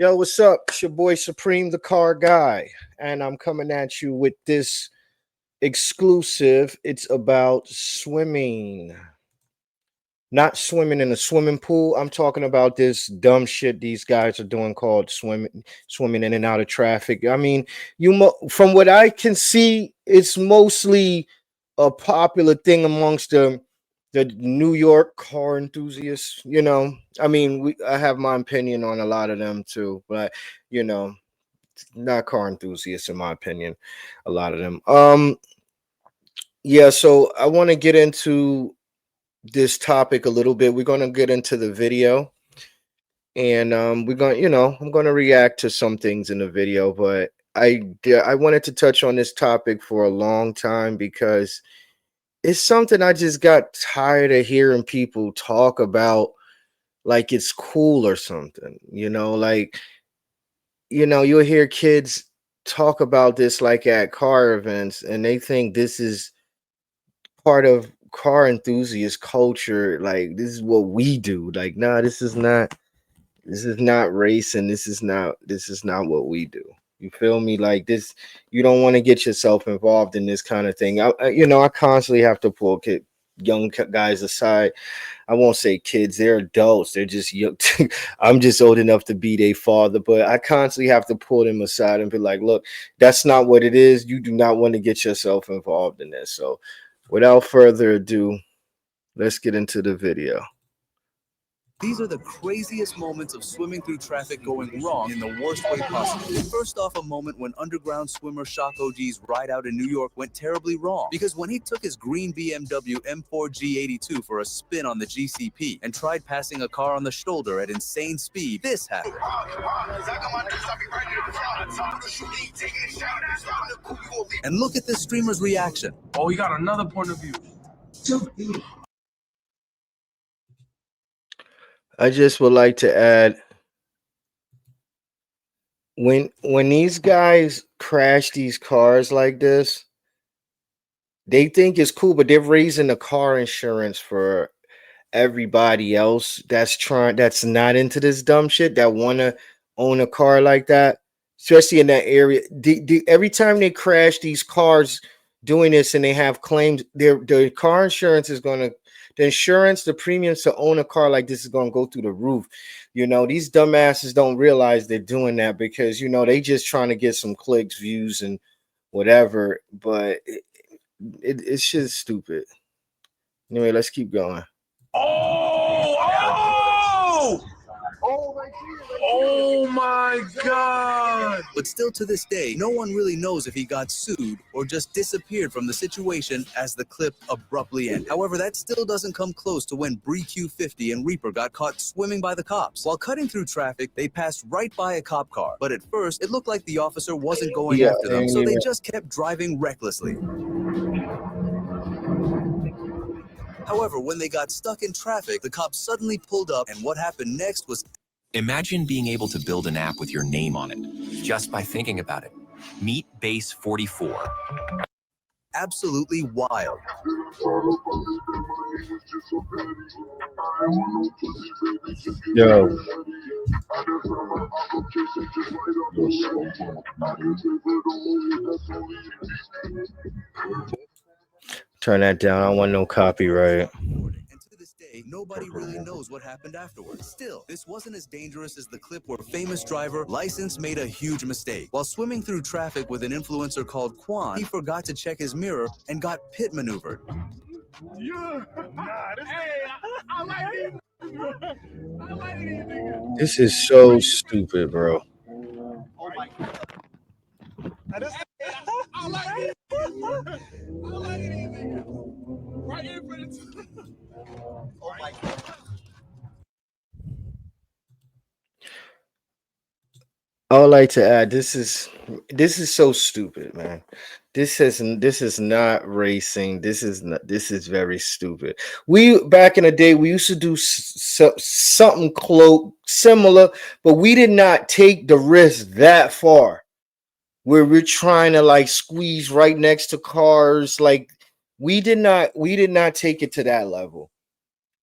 Yo, what's up? It's your boy Supreme the Car Guy, and I'm coming at you with this exclusive. It's about swimming. Not swimming in a swimming pool. I'm talking about this dumb shit these guys are doing called swimming in and out of traffic. I mean, from what I can see, it's mostly a popular thing amongst the New York car enthusiasts. I mean, I have my opinion on a lot of them too, but you know, not car enthusiasts in my opinion, a lot of them. Yeah, so I want to get into this topic a little bit. We're going to get into the video, and we're going I'm going to react to some things in the video, but I wanted to touch on this topic for a long time because it's something I just got tired of hearing people talk about like it's cool or something. Like you'll hear kids talk about this like at car events, and they think this is part of car enthusiast culture. Like, this is what we do. Like, nah, this is not racing. This is not what we do. You feel me? Like this, you don't want to get yourself involved in this kind of thing. I constantly have to pull young guys aside. I won't say kids, they're adults. They're just young. I'm just old enough to be their father, but I constantly have to pull them aside and be like, look, that's not what it is. You do not want to get yourself involved in this. So without further ado, let's get into the video. These are the craziest moments of swimming through traffic going wrong in the worst way possible. First off, a moment when underground swimmer Shock OG's ride out in New York went terribly wrong. Because when he took his green BMW M4 G82 for a spin on the GCP and tried passing a car on the shoulder at insane speed, this happened. And look at this streamer's reaction. Oh, he got another point of view. I just would like to add, when these guys crash these cars like this, they think it's cool, but they're raising the car insurance for everybody else that's not into this dumb shit, that want to own a car like that, especially in that area. Every time they crash these cars doing this and they have claims, their car insurance is going to, the premiums to own a car like this is going to go through the roof. These dumbasses don't realize they're doing that because they just trying to get some clicks, views, and whatever. But it's just stupid. Anyway, let's keep going. Oh my God. But still to this day, no one really knows if he got sued or just disappeared from the situation as the clip abruptly ended. However, that still doesn't come close to when Bree Q50 and Reaper got caught swimming by the cops. While cutting through traffic, they passed right by a cop car. But at first, it looked like the officer wasn't going after them, so they just kept driving recklessly. However, when they got stuck in traffic, the cops suddenly pulled up, and what happened next was... Imagine being able to build an app with your name on it, just by thinking about it. Meet Base 44. Absolutely wild. Yo. Turn that down. I don't want no copyright. Nobody really knows what happened afterwards. Still, this wasn't as dangerous as the clip where famous driver License made a huge mistake. While swimming through traffic with an influencer called Quan, he forgot to check his mirror and got pit maneuvered. Yeah. I like it. I like it. This is so stupid, bro. Oh my God. I like it. I like it. Right here for the... Oh my God. I would like to add, this is so stupid, man. This is not racing. This is very stupid. We, back in the day, we used to do something similar, but we did not take the risk that far, where we're trying to like squeeze right next to cars. Like, we did not take it to that level.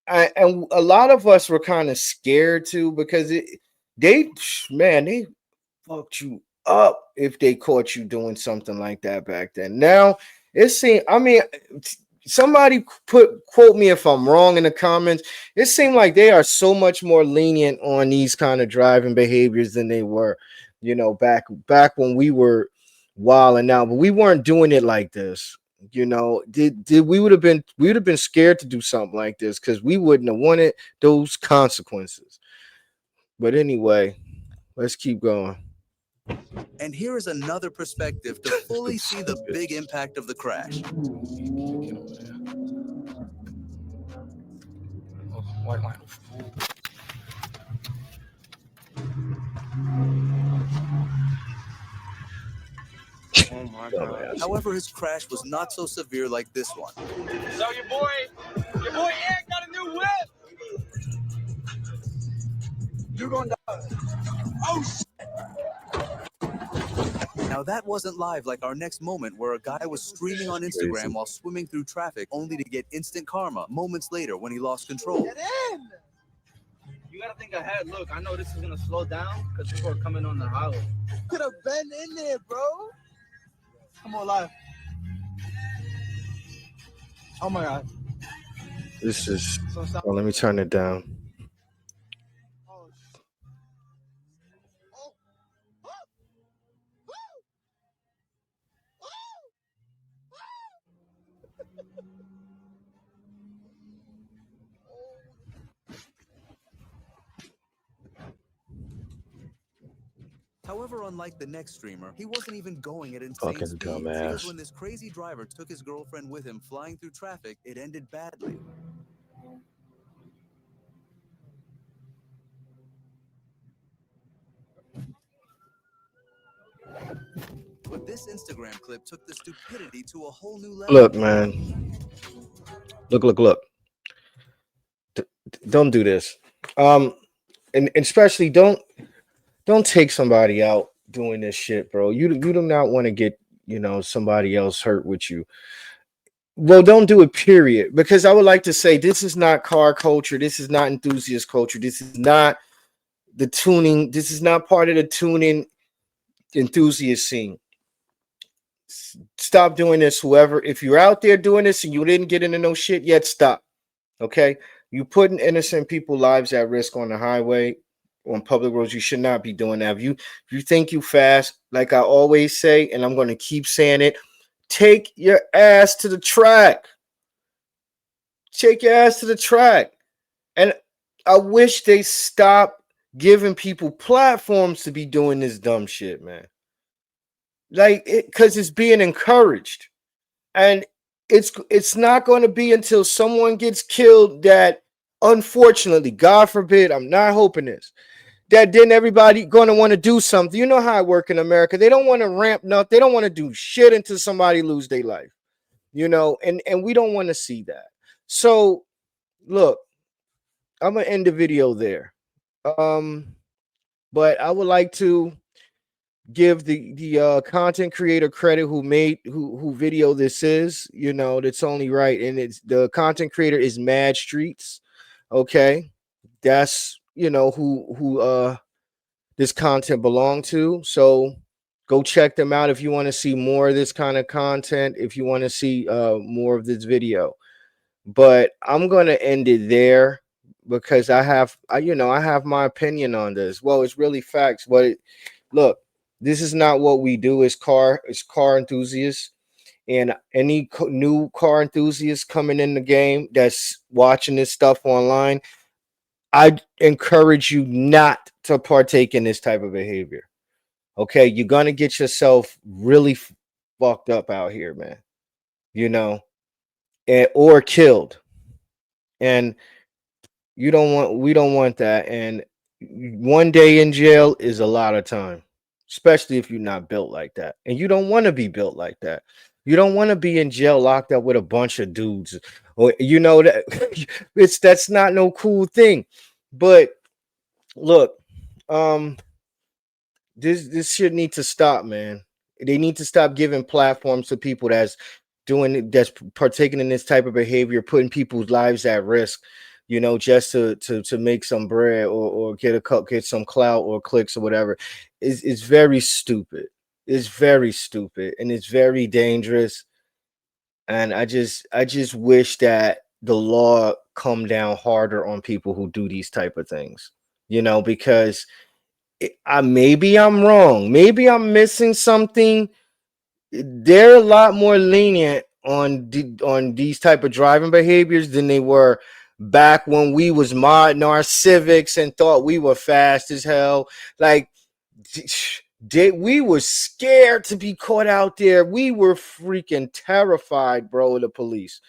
And a lot of us were kind of scared too, because they man, they fucked you up if they caught you doing something like that back then. Now it seems, I mean, somebody quote me if I'm wrong in the comments. It seemed like they are so much more lenient on these kind of driving behaviors than they were, back when we were wild and out, but we weren't doing it like this. Did we would have been scared to do something like this because we wouldn't have wanted those consequences. But anyway, let's keep going. And here is another perspective to fully see the big impact of the crash. White line. Oh my God. However, his crash was not so severe like this one. So your boy Ed got a new whip. You're gonna die. Oh shit. Now that wasn't live like our next moment where a guy was streaming on Instagram while swimming through traffic only to get instant karma moments later when he lost control. Get in. You gotta think ahead. Look, I know this is gonna slow down because people are coming on the highway. Could have been in there, bro. Come on, live. Oh my God. This is. Oh, let me turn it down. However, unlike the next streamer, he wasn't even going at insane Fucking speeds dumbass. because when this crazy driver took his girlfriend with him flying through traffic, it ended badly. But this Instagram clip took the stupidity to a whole new level. Look, man. Look. Don't do this. And especially don't take somebody out doing this shit, bro. You do not want to get somebody else hurt with you. Well, don't do it, period. Because I would like to say this is not car culture. This is not enthusiast culture. This is not the tuning. This is not part of the tuning enthusiast scene. Stop doing this, whoever. If you're out there doing this and you didn't get into no shit yet, stop. Okay? You putting innocent people's lives at risk on the highway, on public roads. You should not be doing that. If you think you fast, like I always say, and I'm going to keep saying it, take your ass to the track. Take your ass to the track. And I wish they stop giving people platforms to be doing this dumb shit, man. Like, because it's being encouraged. And it's not going to be until someone gets killed that, unfortunately, God forbid, I'm not hoping this, that then everybody going to want to do something. You know how I work in America. They don't want to ramp nothing. They don't want to do shit until somebody lose their life. And we don't want to see that. So, look, I'm going to end the video there. But I would like to give the content creator credit who video this is. That's only right. And it's the content creator is Mad Streets. Okay. That's who this content belong to. So go check them out if you want to see more of this kind of content, if you want to see more of this video. But I'm gonna end it there because I have my opinion on this. Well, it's really facts. Look, this is not what we do as car enthusiasts. And any new car enthusiasts coming in the game that's watching this stuff online, I encourage you not to partake in this type of behavior. Okay, you're gonna get yourself really fucked up out here, man. Or killed, and we don't want that. And one day in jail is a lot of time, especially if you're not built like that, and you don't want to be built like that. You don't want to be in jail locked up with a bunch of dudes, or that that's not no cool thing. But look, this shit need to stop, man. They need to stop giving platforms to people that's partaking in this type of behavior, putting people's lives at risk. you know, just to make some bread or get some clout or clicks or whatever, is very stupid. It's very stupid and it's very dangerous. And I just wish that the law come down harder on people who do these type of things, you know, because maybe I'm wrong, maybe I'm missing something. They're a lot more lenient on these type of driving behaviors than they were back when we was modding our Civics and thought we were fast as hell. Like, we were scared to be caught out there. We were freaking terrified, bro, of the police.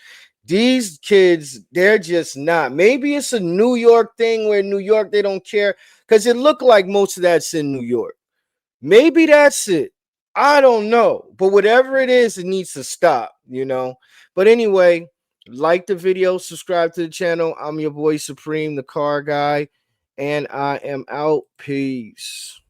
These kids, they're just not. Maybe it's a New York thing where New York, they don't care, because it looked like most of that's in New York. Maybe that's it. I don't know. But whatever it is, it needs to stop, you know. But anyway, like the video, subscribe to the channel. I'm your boy Supreme, the car guy, and I am out. Peace.